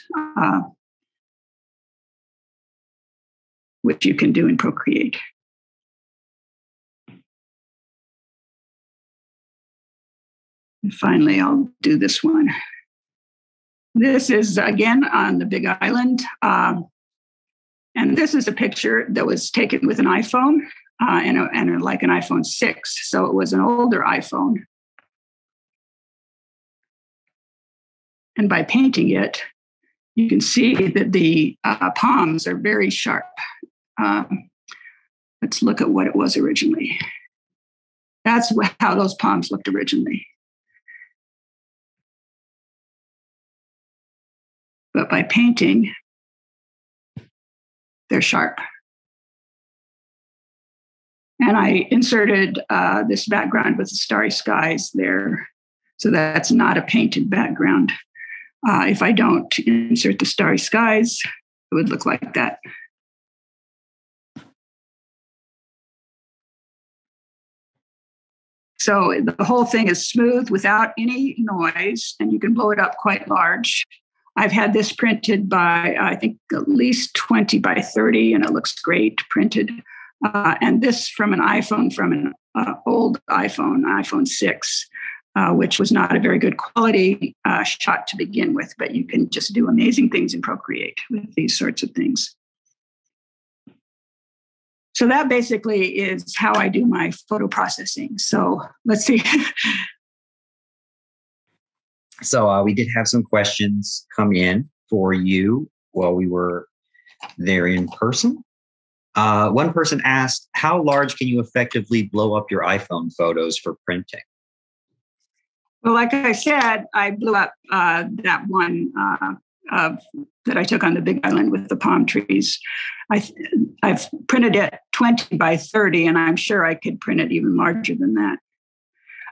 Speaker 2: which you can do in Procreate. And finally, I'll do this one. This is, again, on the Big Island. And this is a picture that was taken with an iPhone and like an iPhone 6. So it was an older iPhone. And by painting it, you can see that the palms are very sharp. Let's look at what it was originally. That's how those palms looked originally. But by painting, they're sharp. And I inserted this background with the starry skies there. So that's not a painted background. If I don't insert the starry skies, it would look like that. So the whole thing is smooth without any noise, and you can blow it up quite large. I've had this printed by, I think, at least 20 by 30, and it looks great printed. And this from an iPhone, from an old iPhone 6, which was not a very good quality shot to begin with, but you can just do amazing things in Procreate with these sorts of things. So that basically is how I do my photo processing. So let's see.
Speaker 3: So we did have some questions come in for you while we were there in person. One person asked, how large can you effectively blow up your iPhone photos for printing?
Speaker 2: Well, like I said, I blew up that one that I took on the Big Island with the palm trees. I've printed it 20 by 30, and I'm sure I could print it even larger than that.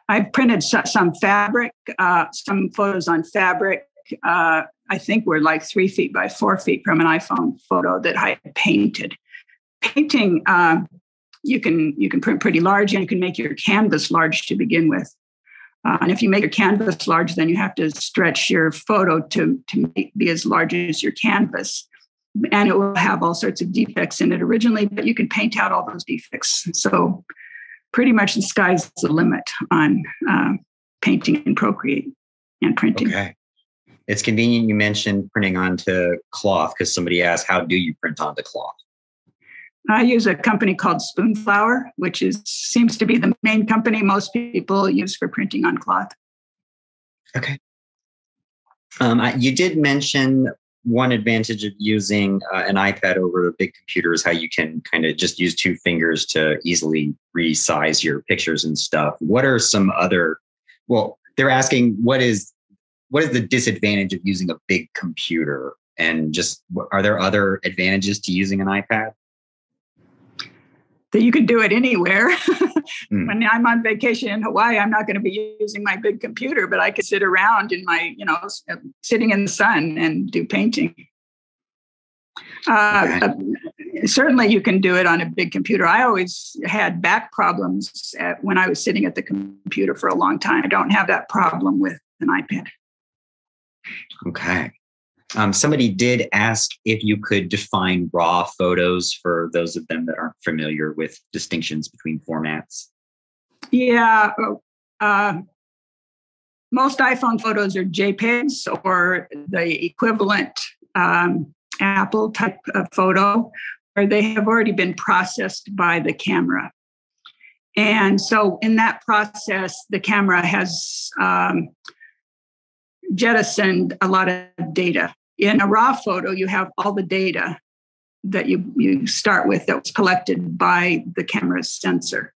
Speaker 2: I've printed some fabric, some photos on fabric. I think were like 3 feet by 4 feet from an iPhone photo that I painted. Painting, you can print pretty large, and you can make your canvas large to begin with. And if you make your canvas large, then you have to stretch your photo to be as large as your canvas. And it will have all sorts of defects in it originally, but you can paint out all those defects. So pretty much the sky's the limit on painting and Procreate and printing. Okay.
Speaker 3: It's convenient you mentioned printing onto cloth, because somebody asked, how do you print onto cloth?
Speaker 2: I use a company called Spoonflower, which seems to be the main company most people use for printing on cloth.
Speaker 3: Okay. You did mention one advantage of using an iPad over a big computer is how you can kind of just use 2 fingers to easily resize your pictures and stuff. What are some other, well, they're asking what is the disadvantage of using a big computer And just, are there other advantages to using an iPad?
Speaker 2: That you could do it anywhere. When I'm on vacation in Hawaii, I'm not going to be using my big computer, but I could sit around in my, sitting in the sun and do painting. Certainly you can do it on a big computer. I always had back problems when I was sitting at the computer for a long time. I don't have that problem with an iPad.
Speaker 3: Okay. Somebody did ask if you could define RAW photos for those of them that aren't familiar with distinctions between formats.
Speaker 2: Yeah. Most iPhone photos are JPEGs or the equivalent Apple type of photo, where they have already been processed by the camera. And so in that process, the camera has jettisoned a lot of data. In a RAW photo, you have all the data that you start with that was collected by the camera's sensor.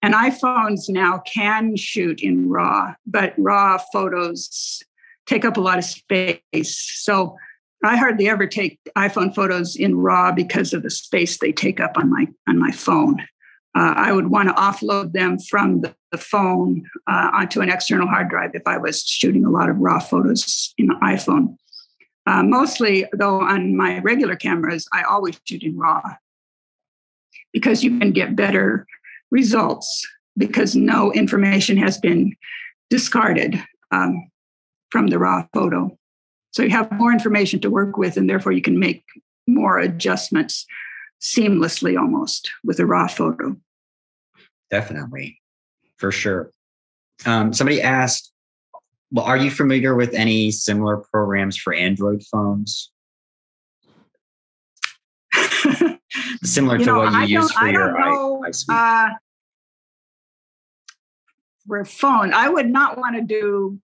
Speaker 2: And iPhones now can shoot in RAW, but RAW photos take up a lot of space. So I hardly ever take iPhone photos in RAW because of the space they take up on my phone. I would want to offload them from the phone onto an external hard drive if I was shooting a lot of RAW photos in the iPhone. Mostly, though, on my regular cameras, I always shoot in RAW because you can get better results because no information has been discarded from the RAW photo. So you have more information to work with, and therefore you can make more adjustments seamlessly almost with a RAW photo.
Speaker 3: Definitely, for sure. Somebody asked, well, are you familiar with any similar programs for Android phones? Similar to what you use for your iSuite.
Speaker 2: For a phone, I would not want to do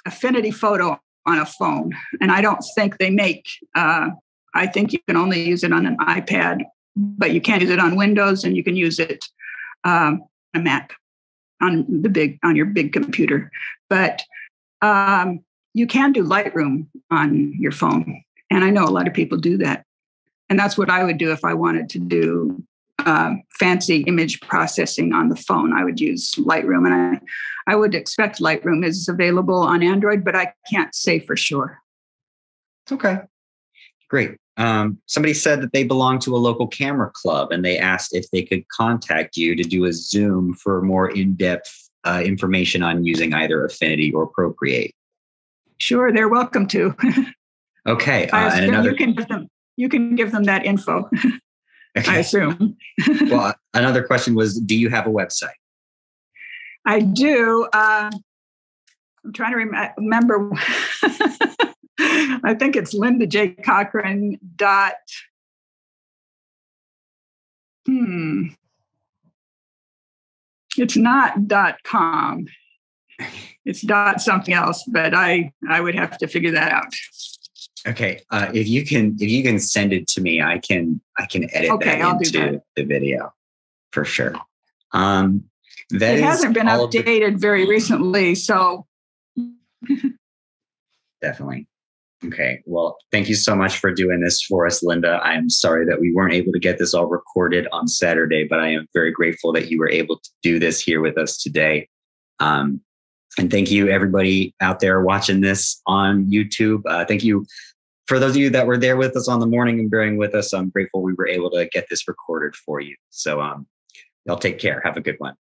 Speaker 2: affinity photo on a phone, and I don't think they make. I think you can only use it on an iPad, but you can't use it on Windows, and you can use it on a Mac, on your big computer. But you can do Lightroom on your phone, and I know a lot of people do that. And that's what I would do if I wanted to do fancy image processing on the phone. I would use Lightroom, and I would expect Lightroom is available on Android, but I can't say for sure.
Speaker 3: Okay, great. Somebody said that they belong to a local camera club, and they asked if they could contact you to do a Zoom for more in-depth information on using either Affinity or Procreate.
Speaker 2: Sure, they're welcome to.
Speaker 3: Okay, and another.
Speaker 2: You can give them that info. Okay. I assume.
Speaker 3: Well, another question was, do you have a website?
Speaker 2: I do. I'm trying to remember. I think it's LindaJCochran. It's not .com. It's .something else, but I would have to figure that out.
Speaker 3: Okay, if you can send it to me, I can edit that into the video for sure. It
Speaker 2: hasn't been updated very recently, so
Speaker 3: definitely. Okay, well, thank you so much for doing this for us, Linda. I'm sorry that we weren't able to get this all recorded on Saturday, but I am very grateful that you were able to do this here with us today. And thank you, everybody out there watching this on YouTube. Thank you for those of you that were there with us on the morning and bearing with us. I'm grateful we were able to get this recorded for you. So y'all take care. Have a good one.